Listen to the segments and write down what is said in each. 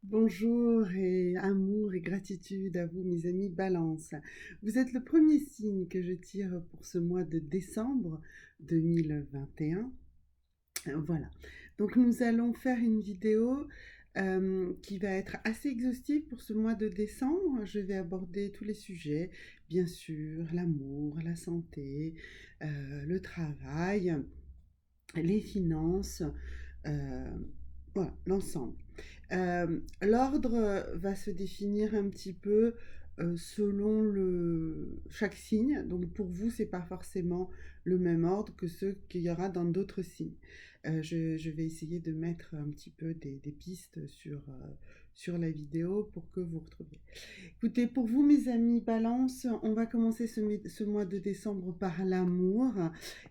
Bonjour et amour et gratitude à vous, mes amis Balance. Vous êtes le premier signe que je tire pour ce mois de décembre 2021. Voilà. Donc nous allons faire une vidéo qui va être assez exhaustive pour ce mois de décembre. Je vais aborder tous les sujets, bien sûr, l'amour, la santé, le travail, les finances, euh, voilà, l'ensemble. L'ordre va se définir un petit peu selon chaque signe. Donc pour vous, c'est pas forcément le même ordre que ceux qu'il y aura dans d'autres signes. Je vais essayer de mettre un petit peu des pistes sur la vidéo pour que vous retrouviez. Écoutez, pour vous, mes amis Balance, on va commencer ce mois de décembre par l'amour.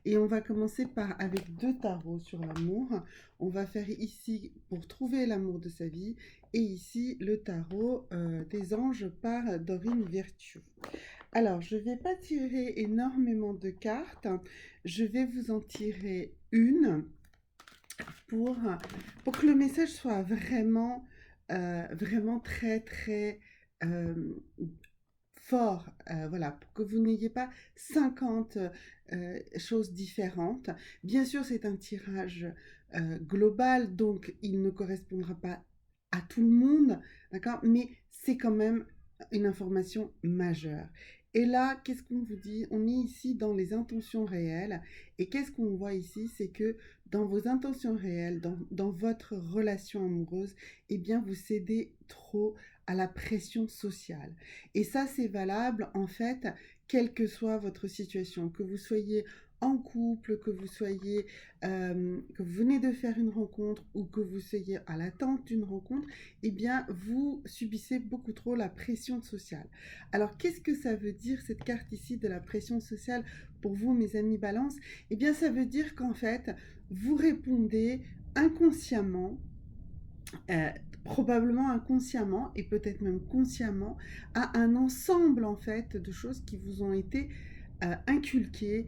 Et on va commencer avec deux tarots sur l'amour. On va faire ici pour trouver l'amour de sa vie. Et ici, le tarot des anges par Dorine Virtue. Alors, je ne vais pas tirer énormément de cartes. Je vais vous en tirer une pour, pour que le message soit vraiment très, très euh, fort, voilà, pour que vous n'ayez pas 50 choses différentes. Bien sûr, c'est un tirage global, donc il ne correspondra pas à tout le monde, d'accord, mais c'est quand même une information majeure. Et là, qu'est-ce qu'on vous dit? On est ici dans les intentions réelles. Et qu'est-ce qu'on voit ici? C'est que dans vos intentions réelles, dans votre relation amoureuse, eh bien, vous cédez trop à la pression sociale. Et ça, c'est valable, en fait, quelle que soit votre situation, que vous soyez en couple, que vous venez de faire une rencontre ou que vous soyez à l'attente d'une rencontre, eh bien, vous subissez beaucoup trop la pression sociale. Alors, qu'est-ce que ça veut dire, cette carte ici de la pression sociale pour vous, mes amis Balance? Eh bien, ça veut dire qu'en fait, vous répondez inconsciemment, euh, probablement inconsciemment et peut-être même consciemment, à un ensemble en fait de choses qui vous ont été inculquées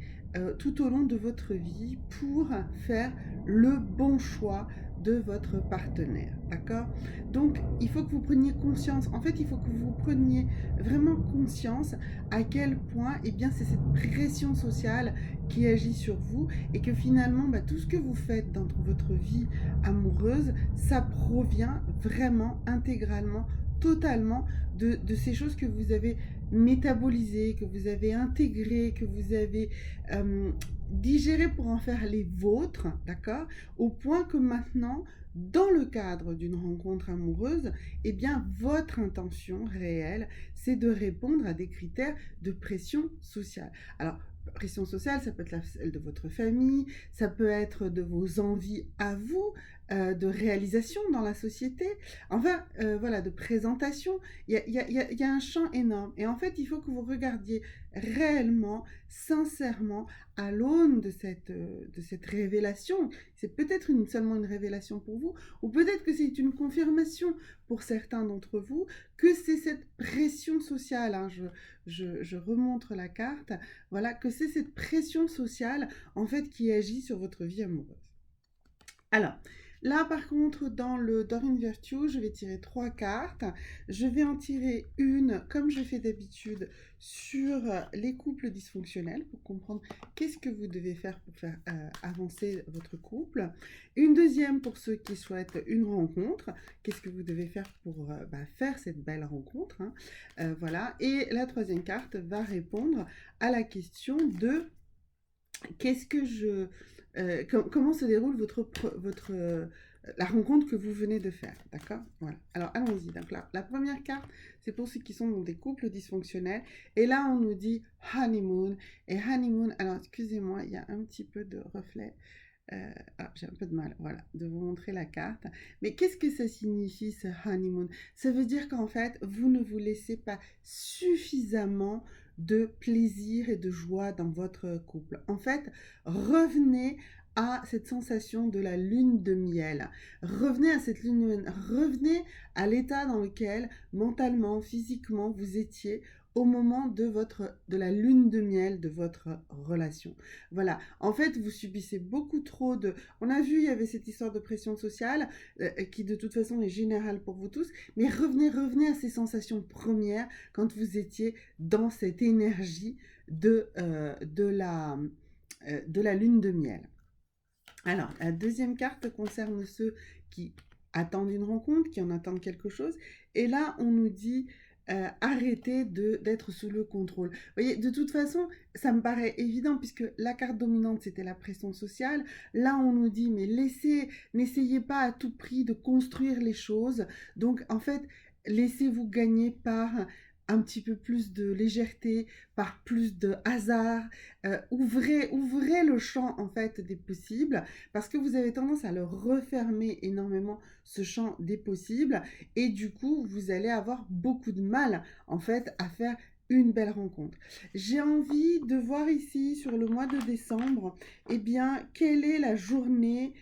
tout au long de votre vie pour faire le bon choix de votre partenaire, d'accord? Donc il faut que vous preniez conscience, en fait il faut que vous preniez vraiment conscience à quel point eh bien, c'est cette pression sociale qui agit sur vous et que finalement tout ce que vous faites dans votre vie amoureuse, ça provient vraiment intégralement, totalement de ces choses que vous avez métabolisées, que vous avez intégrées, que vous avez digérées pour en faire les vôtres, d'accord? Au point que maintenant, dans le cadre d'une rencontre amoureuse, eh bien, votre intention réelle, c'est de répondre à des critères de pression sociale. Alors, pression sociale, ça peut être celle de votre famille, ça peut être de vos envies à vous, de réalisation dans la société, enfin, voilà, de présentation. Il y a un champ énorme. Et en fait, il faut que vous regardiez réellement, sincèrement, à l'aune de cette révélation. C'est peut-être seulement une révélation pour vous, ou peut-être que c'est une confirmation pour certains d'entre vous, que c'est cette pression sociale, hein, je remontre la carte, voilà, que c'est cette pression sociale, en fait, qui agit sur votre vie amoureuse. Alors, là par contre, dans le Dorine Virtue, je vais tirer trois cartes. Je vais en tirer une, comme je fais d'habitude, sur les couples dysfonctionnels, pour comprendre qu'est-ce que vous devez faire pour faire avancer votre couple. Une deuxième pour ceux qui souhaitent une rencontre, qu'est-ce que vous devez faire pour faire cette belle rencontre, hein. Voilà. Et la troisième carte va répondre à la question de qu'est-ce que je comment se déroule la rencontre que vous venez de faire, d'accord? Voilà. Alors allons-y. Donc la première carte, c'est pour ceux qui sont dans des couples dysfonctionnels. Et là, on nous dit honeymoon. Et honeymoon, alors excusez-moi, il y a un petit peu de reflet. J'ai un peu de mal, voilà, de vous montrer la carte. Mais qu'est-ce que ça signifie, ce honeymoon? Ça veut dire qu'en fait, vous ne vous laissez pas suffisamment de plaisir et de joie dans votre couple. En fait, revenez à cette sensation de la lune de miel. Revenez à cette lune de miel. Revenez à l'état dans lequel, mentalement, physiquement, vous étiez au moment de la lune de miel de votre relation. Voilà. En fait, vous subissez beaucoup trop de... On a vu, il y avait cette histoire de pression sociale qui de toute façon est générale pour vous tous, mais revenez à ces sensations premières quand vous étiez dans cette énergie de la lune de miel. Alors, la deuxième carte concerne ceux qui attendent une rencontre, qui en attendent quelque chose. Et là, on nous dit arrêtez d'être sous le contrôle. Vous voyez, de toute façon, ça me paraît évident puisque la carte dominante, c'était la pression sociale. Là, on nous dit, mais n'essayez pas à tout prix de construire les choses. Donc, en fait, laissez-vous gagner par un petit peu plus de légèreté, par plus de hasard. Ouvrez le champ en fait des possibles parce que vous avez tendance à le refermer énormément ce champ des possibles et du coup vous allez avoir beaucoup de mal en fait à faire une belle rencontre. J'ai envie de voir ici sur le mois de décembre, eh bien, quelle est la journée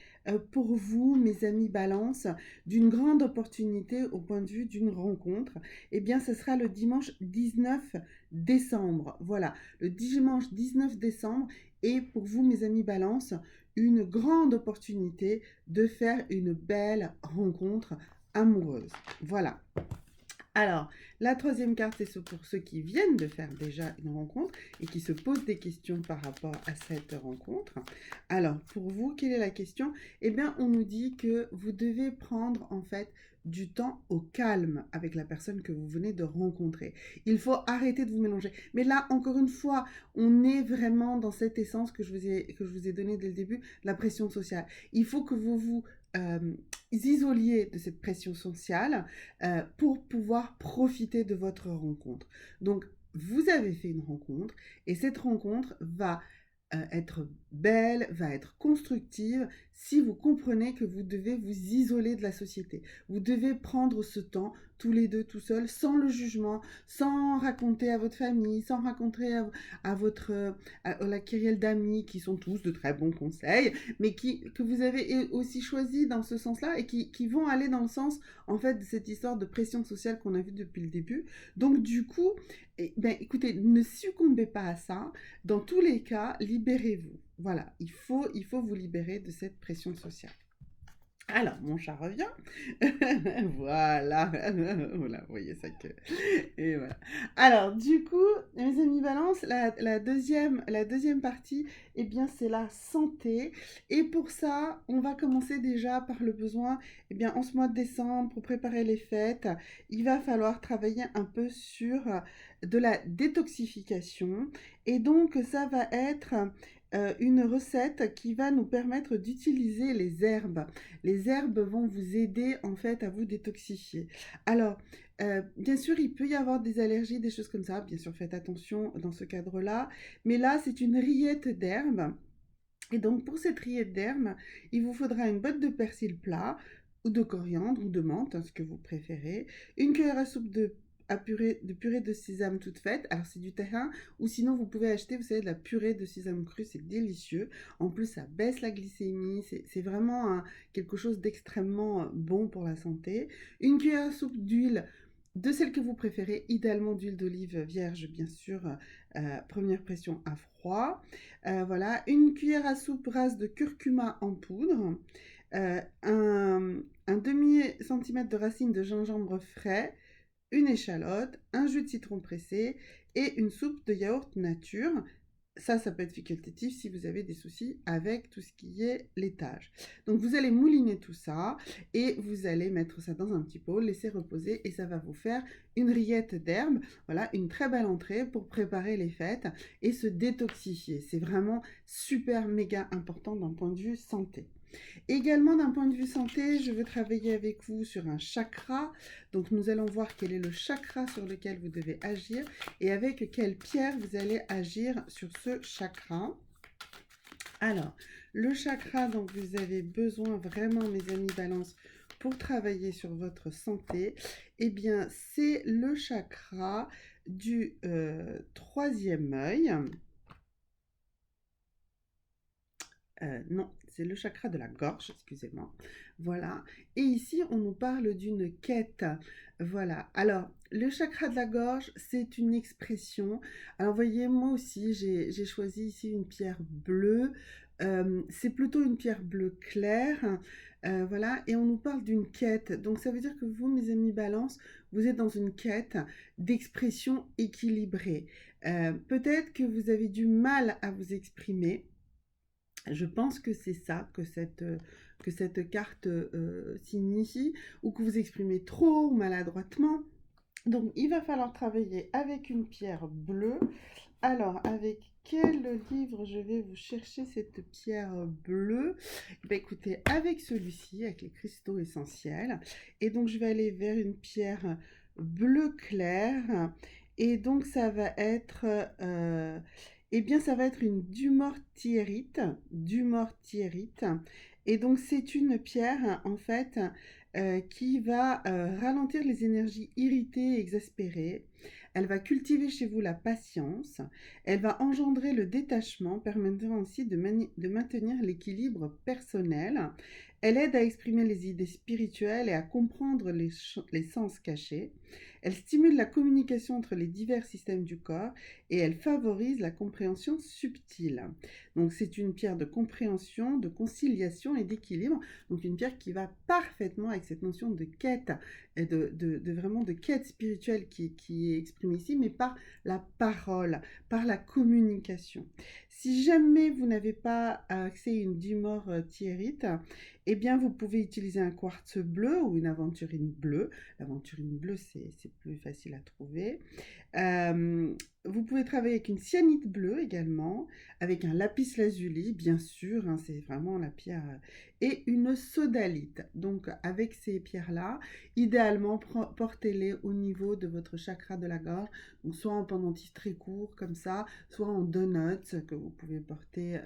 pour vous, mes amis Balance, d'une grande opportunité au point de vue d'une rencontre. Eh bien, ce sera le dimanche 19 décembre. Voilà, le dimanche 19 décembre est pour vous, mes amis Balance, une grande opportunité de faire une belle rencontre amoureuse. Voilà. Alors, la troisième carte, c'est pour ceux qui viennent de faire déjà une rencontre et qui se posent des questions par rapport à cette rencontre. Alors, pour vous, quelle est la question? Eh bien, on nous dit que vous devez prendre en fait du temps au calme avec la personne que vous venez de rencontrer. Il faut arrêter de vous mélanger. Mais là, encore une fois, on est vraiment dans cette essence que je vous ai donnée dès le début, la pression sociale. Il faut que vous vous isoliez de cette pression sociale pour pouvoir profiter de votre rencontre. Donc, vous avez fait une rencontre et cette rencontre va être belle, va être constructive si vous comprenez que vous devez vous isoler de la société. Vous devez prendre ce temps tous les deux tout seuls, sans le jugement, sans raconter à votre famille, sans raconter à la kyrielle d'amis qui sont tous de très bons conseils, mais que vous avez aussi choisi dans ce sens-là et qui vont aller dans le sens en fait de cette histoire de pression sociale qu'on a vue depuis le début. Donc du coup, écoutez, ne succombez pas à ça. Dans tous les cas, libérez-vous. Voilà, il faut vous libérer de cette pression sociale. Alors, mon chat revient. Voilà. Voilà, vous voyez ça que... Et voilà. Alors, du coup, mes amis Balance, la deuxième partie, eh bien, c'est la santé. Et pour ça, on va commencer déjà par le besoin, eh bien, en ce mois de décembre, pour préparer les fêtes, il va falloir travailler un peu sur de la détoxification. Et donc, ça va être une recette qui va nous permettre d'utiliser les herbes. Les herbes vont vous aider en fait à vous détoxifier. Alors, bien sûr, il peut y avoir des allergies, des choses comme ça. Bien sûr, faites attention dans ce cadre-là. Mais là, c'est une rillette d'herbes. Et donc, pour cette rillette d'herbes, il vous faudra une botte de persil plat ou de coriandre ou de menthe, hein, ce que vous préférez. Une cuillère à soupe de purée de sésame toute faite. Alors, c'est du terrain. Ou sinon, vous pouvez acheter, vous savez, de la purée de sésame crue. C'est délicieux. En plus, ça baisse la glycémie. C'est vraiment quelque chose d'extrêmement bon pour la santé. Une cuillère à soupe d'huile de celle que vous préférez, idéalement d'huile d'olive vierge, bien sûr, première pression à froid. Voilà, une cuillère à soupe rase de curcuma en poudre, un demi-centimètre de racines de gingembre frais, une échalote, un jus de citron pressé et une soupe de yaourt nature. Ça peut être facultatif si vous avez des soucis avec tout ce qui est laitage. Donc vous allez mouliner tout ça et vous allez mettre ça dans un petit pot, laisser reposer et ça va vous faire une rillette d'herbes. Voilà, une très belle entrée pour préparer les fêtes et se détoxifier. C'est vraiment super méga important d'un point de vue santé. Également, d'un point de vue santé, je veux travailler avec vous sur un chakra. Donc, nous allons voir quel est le chakra sur lequel vous devez agir et avec quelle pierre vous allez agir sur ce chakra. Alors, le chakra dont vous avez besoin vraiment, mes amis Balance, pour travailler sur votre santé, eh bien, c'est le chakra du troisième œil. Non, c'est le chakra de la gorge, excusez-moi. Voilà. Et ici, on nous parle d'une quête. Voilà. Alors, le chakra de la gorge, c'est une expression. Alors, voyez, moi aussi, j'ai choisi ici une pierre bleue. C'est plutôt une pierre bleu clair. Voilà. Et on nous parle d'une quête. Donc, ça veut dire que vous, mes amis balance, vous êtes dans une quête d'expression équilibrée. Peut-être que vous avez du mal à vous exprimer. Je pense que c'est ça que cette carte signifie, ou que vous exprimez trop ou maladroitement. Donc, il va falloir travailler avec une pierre bleue. Alors, avec quel livre je vais vous chercher cette pierre bleue? Écoutez, avec celui-ci, avec les cristaux essentiels. Et donc, je vais aller vers une pierre bleu clair. Et donc, ça va être, eh bien, ça va être une dumortierite. Dumortierite. Et donc, c'est une pierre, en fait, qui va ralentir les énergies irritées et exaspérées. Elle va cultiver chez vous la patience. Elle va engendrer le détachement, permettant aussi de maintenir l'équilibre personnel. Elle aide à exprimer les idées spirituelles et à comprendre les sens cachés. Elle stimule la communication entre les divers systèmes du corps et elle favorise la compréhension subtile. Donc c'est une pierre de compréhension, de conciliation et d'équilibre. Donc une pierre qui va parfaitement avec cette notion de quête, et vraiment de quête spirituelle qui est exprimée ici, mais par la parole, par la communication. Si jamais vous n'avez pas accès à une dumortierite, eh bien vous pouvez utiliser un quartz bleu ou une aventurine bleue. L'aventurine bleue, c'est plus facile à trouver. Vous pouvez travailler avec une cyanite bleue également, avec un lapis lazuli, bien sûr, hein, c'est vraiment la pierre, et une sodalite. Donc avec ces pierres-là, idéalement, portez-les au niveau de votre chakra de la gorge, donc soit en pendentif très court comme ça, soit en donuts que vous pouvez porter,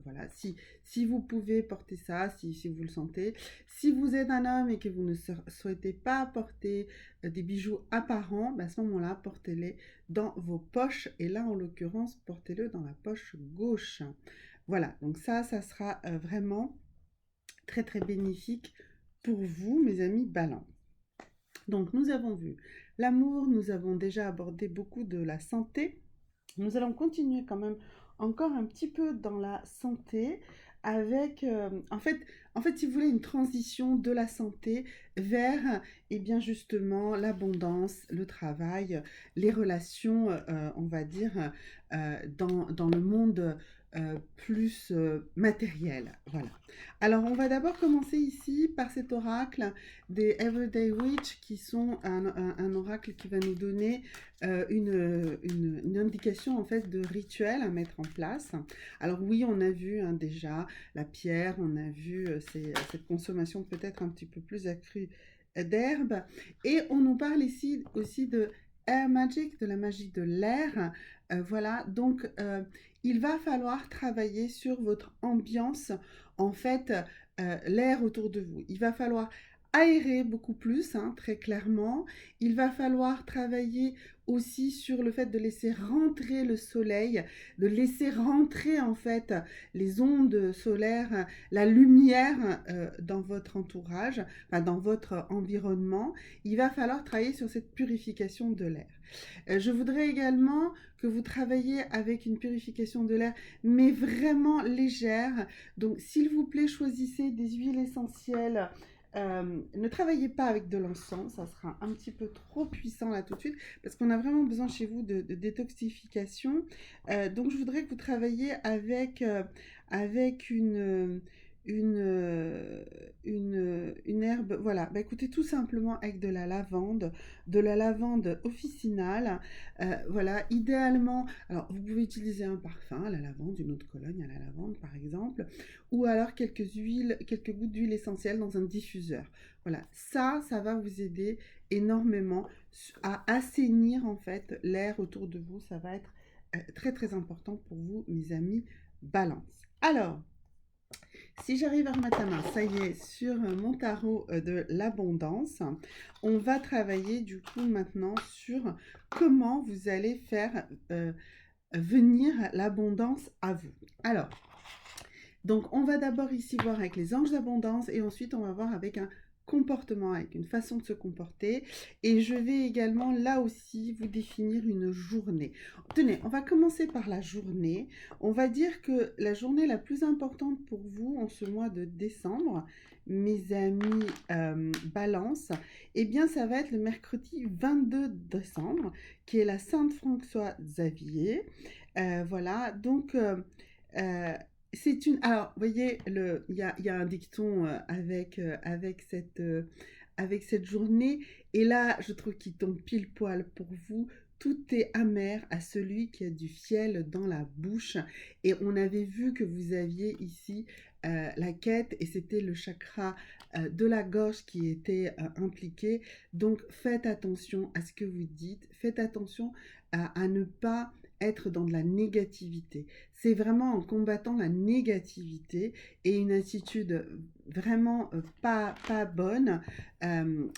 voilà, si vous pouvez porter ça, si vous le sentez. Si vous êtes un homme et que vous ne souhaitez pas porter des bijoux apparents, à ce moment-là, portez-les dans vos poches. Et là, en l'occurrence, portez-le dans la poche gauche. Voilà, donc ça sera vraiment très, très bénéfique pour vous, mes amis balance. Donc, nous avons vu l'amour, nous avons déjà abordé beaucoup de la santé. Nous allons continuer quand même encore un petit peu dans la santé avec, en fait, si vous voulez, une transition de la santé vers, eh bien, justement, l'abondance, le travail, les relations, on va dire, dans le monde plus matériel. Voilà. Alors, on va d'abord commencer ici par cet oracle des Everyday Witch, qui sont un oracle qui va nous donner une indication en fait de rituel à mettre en place. Alors oui, on a vu déjà la pierre, on a vu cette consommation peut-être un petit peu plus accrue d'herbe, et on nous parle ici aussi de air magic, de la magie de l'air. Voilà, donc il va falloir travailler sur votre ambiance, en fait, l'air autour de vous. Il va falloir aérer beaucoup plus, hein, très clairement. Il va falloir travailler aussi sur le fait de laisser rentrer le soleil, de laisser rentrer en fait les ondes solaires, la lumière dans votre entourage, enfin, dans votre environnement. Il va falloir travailler sur cette purification de l'air. Je voudrais également que vous travailliez avec une purification de l'air, mais vraiment légère. Donc, s'il vous plaît, choisissez des huiles essentielles. Ne travaillez pas avec de l'encens, ça sera un petit peu trop puissant là tout de suite, parce qu'on a vraiment besoin chez vous de détoxification. Donc je voudrais que vous travailliez avec une herbe, voilà, écoutez, tout simplement avec de la lavande officinale, voilà, idéalement, alors vous pouvez utiliser un parfum à la lavande, une eau de Cologne à la lavande par exemple, ou alors quelques gouttes d'huile essentielle dans un diffuseur. Voilà, ça va vous aider énormément à assainir en fait l'air autour de vous. Ça va être très très important pour vous, mes amis balance. Alors, si j'arrive à remettre la main, ça y est, sur mon tarot de l'abondance, on va travailler du coup maintenant sur comment vous allez faire venir l'abondance à vous. Alors, Donc, on va d'abord ici voir avec les anges d'abondance et ensuite on va voir avec un comportement, avec une façon de se comporter. Et je vais également là aussi vous définir une journée. Tenez, on va commencer par la journée. On va dire que la journée la plus importante pour vous en ce mois de décembre, mes amis Balance, eh bien ça va être le mercredi 22 décembre, qui est la Sainte-François Xavier. Voilà, donc euh, c'est une. Alors, vous voyez, il y a un dicton avec cette journée, et là, je trouve qu'il tombe pile poil pour vous. Tout est amer à celui qui a du fiel dans la bouche. Et on avait vu que vous aviez ici la quête, et c'était le chakra de la gorge qui était impliqué. Donc, faites attention à ce que vous dites. Faites attention à ne pas être dans de la négativité. C'est vraiment en combattant la négativité et une attitude vraiment pas bonne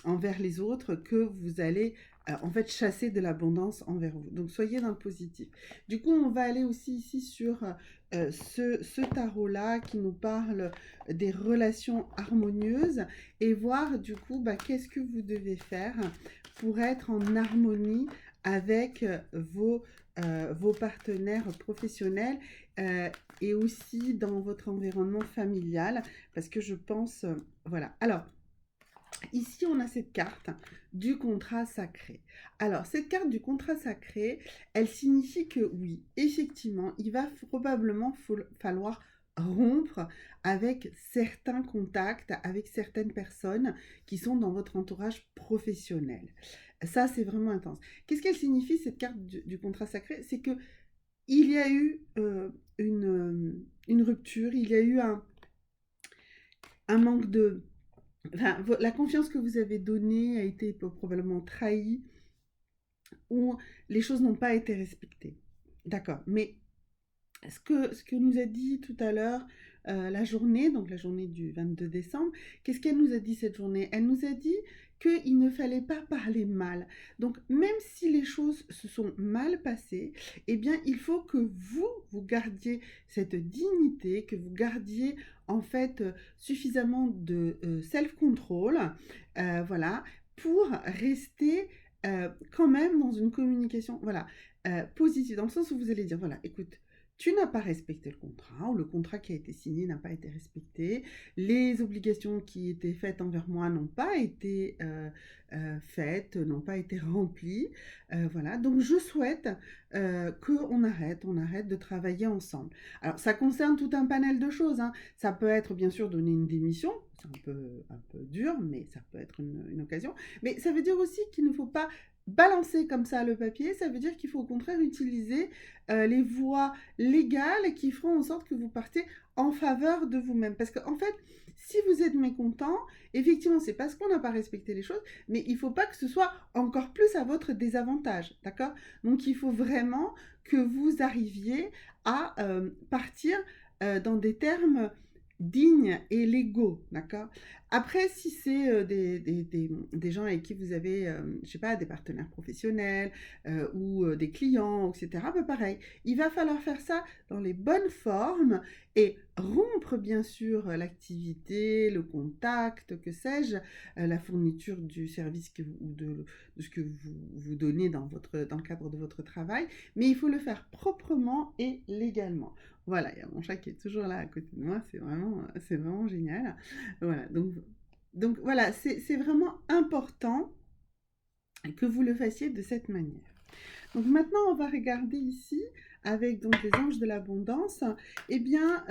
envers les autres que vous allez en fait chasser de l'abondance envers vous. Donc soyez dans le positif. Du coup, on va aller aussi ici sur ce tarot-là qui nous parle des relations harmonieuses et voir du coup qu'est-ce que vous devez faire pour être en harmonie avec vos partenaires professionnels et aussi dans votre environnement familial, parce que je pense, voilà. Alors, ici, on a cette carte du contrat sacré. Alors, cette carte du contrat sacré, elle signifie que oui, effectivement, il va probablement falloir rompre avec certains contacts, avec certaines personnes qui sont dans votre entourage professionnel. Ça, c'est vraiment intense. Qu'est-ce qu'elle signifie, cette carte du contrat sacré? C'est que il y a eu une rupture, il y a eu un manque de... Enfin, la confiance que vous avez donnée a été probablement trahie ou les choses n'ont pas été respectées. D'accord, mais ce que nous a dit tout à l'heure la journée, donc la journée du 22 décembre, qu'est-ce qu'elle nous a dit cette journée? Elle nous a dit qu'il ne fallait pas parler mal. Donc même si les choses se sont mal passées, eh bien il faut que vous gardiez cette dignité, que vous gardiez en fait suffisamment de self-control, voilà, pour rester quand même dans une communication, voilà, positive, dans le sens où vous allez dire, voilà, écoute, tu n'as pas respecté le contrat, ou le contrat qui a été signé n'a pas été respecté, les obligations qui étaient faites envers moi n'ont pas été faites, n'ont pas été remplies, voilà, donc je souhaite qu'on on arrête de travailler ensemble. Alors, ça concerne tout un panel de choses, hein. Ça peut être bien sûr donner une démission, c'est un peu dur, mais ça peut être une occasion, mais ça veut dire aussi qu'il ne faut pas balancer comme ça le papier, ça veut dire qu'il faut au contraire utiliser les voies légales qui feront en sorte que vous partez en faveur de vous-même. Parce qu'en fait, si vous êtes mécontent, effectivement, c'est parce qu'on n'a pas respecté les choses, mais il ne faut pas que ce soit encore plus à votre désavantage, d'accord? Donc, il faut vraiment que vous arriviez à partir dans des termes dignes et légaux, d'accord? Après, si c'est des gens avec qui vous avez, je sais pas, des partenaires professionnels ou des clients, etc., pareil, il va falloir faire ça dans les bonnes formes et rompre, bien sûr, l'activité, le contact, que sais-je, la fourniture du service ou de ce que vous donnez dans le cadre de votre travail, mais il faut le faire proprement et légalement. Voilà, il y a mon chat qui est toujours là à côté de moi, c'est vraiment génial. Voilà, donc voilà, c'est vraiment important que vous le fassiez de cette manière. Donc maintenant, on va regarder ici, avec donc les anges de l'abondance, eh bien,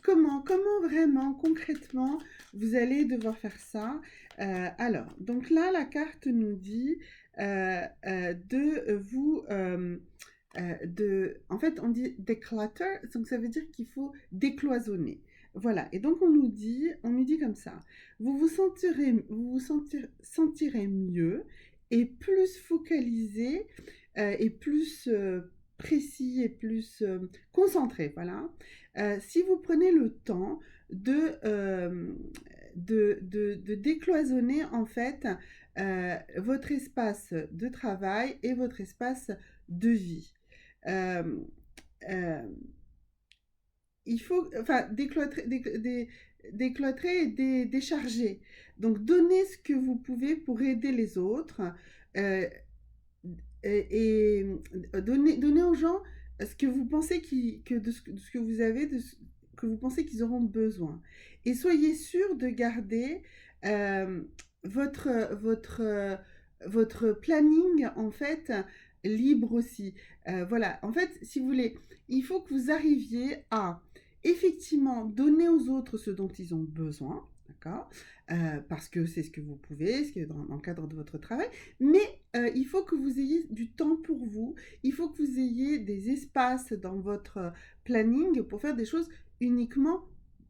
comment vraiment, concrètement, vous allez devoir faire ça. Alors, donc là, la carte nous dit de vous... en fait, on dit declutter, donc ça veut dire qu'il faut décloisonner. Voilà, et donc on nous dit comme ça, vous vous sentirez mieux et plus focalisé et plus précis et plus concentré, voilà. Si vous prenez le temps de décloisonner en fait votre espace de travail et votre espace de vie. Euh, euh, il faut, enfin, décloîtrer et décharger. Donc, donnez ce que vous pouvez pour aider les autres euh, et donner aux gens ce que vous pensez de ce que vous avez, que vous pensez qu'ils auront besoin. Et soyez sûr de garder euh, votre, votre, euh, votre planning, en fait, libre aussi. Voilà, en fait, si vous voulez, il faut que vous arriviez à effectivement donner aux autres ce dont ils ont besoin, d'accord, parce que c'est ce que vous pouvez, ce qui est dans le cadre de votre travail, mais il faut que vous ayez du temps pour vous, il faut que vous ayez des espaces dans votre planning pour faire des choses uniquement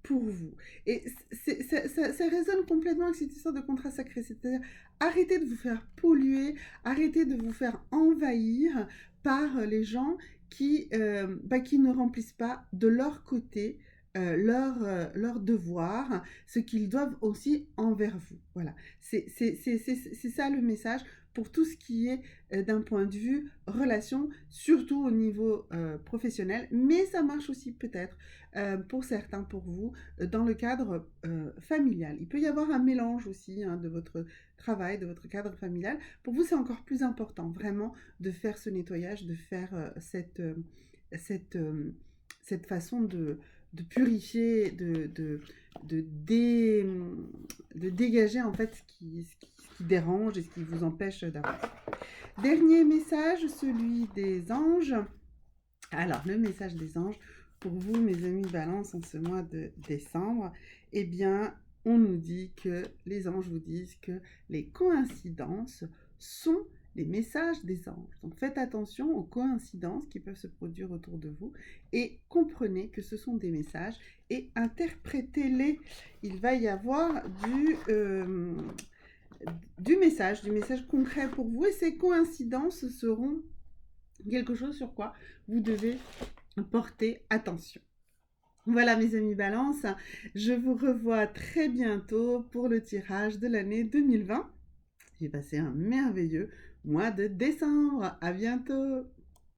pour vous. Et ça résonne complètement avec cette histoire de contrat sacré, c'est-à-dire arrêtez de vous faire polluer, arrêtez de vous faire envahir par les gens qui ne remplissent pas de leur côté leur devoir, ce qu'ils doivent aussi envers vous. Voilà, c'est ça le message pour tout ce qui est d'un point de vue relation, surtout au niveau professionnel, mais ça marche aussi peut-être pour certains, pour vous, dans le cadre familial. Il peut y avoir un mélange aussi de votre travail, de votre cadre familial. Pour vous, c'est encore plus important, vraiment, de faire ce nettoyage, de faire cette, cette façon de purifier, dé, de dégager en fait ce qui dérange et ce qui vous empêche d'avancer. Dernier message, celui des anges. Alors, le message des anges, pour vous, mes amis Balance, en ce mois de décembre, eh bien, on nous dit que les anges vous disent que les coïncidences sont les messages des anges. Donc, faites attention aux coïncidences qui peuvent se produire autour de vous et comprenez que ce sont des messages et interprétez-les. Il va y avoir du message concret pour vous et ces coïncidences seront quelque chose sur quoi vous devez porter attention. Voilà mes amis Balance, je vous revois très bientôt pour le tirage de l'année 2020. J'ai passé un merveilleux mois de décembre. À bientôt.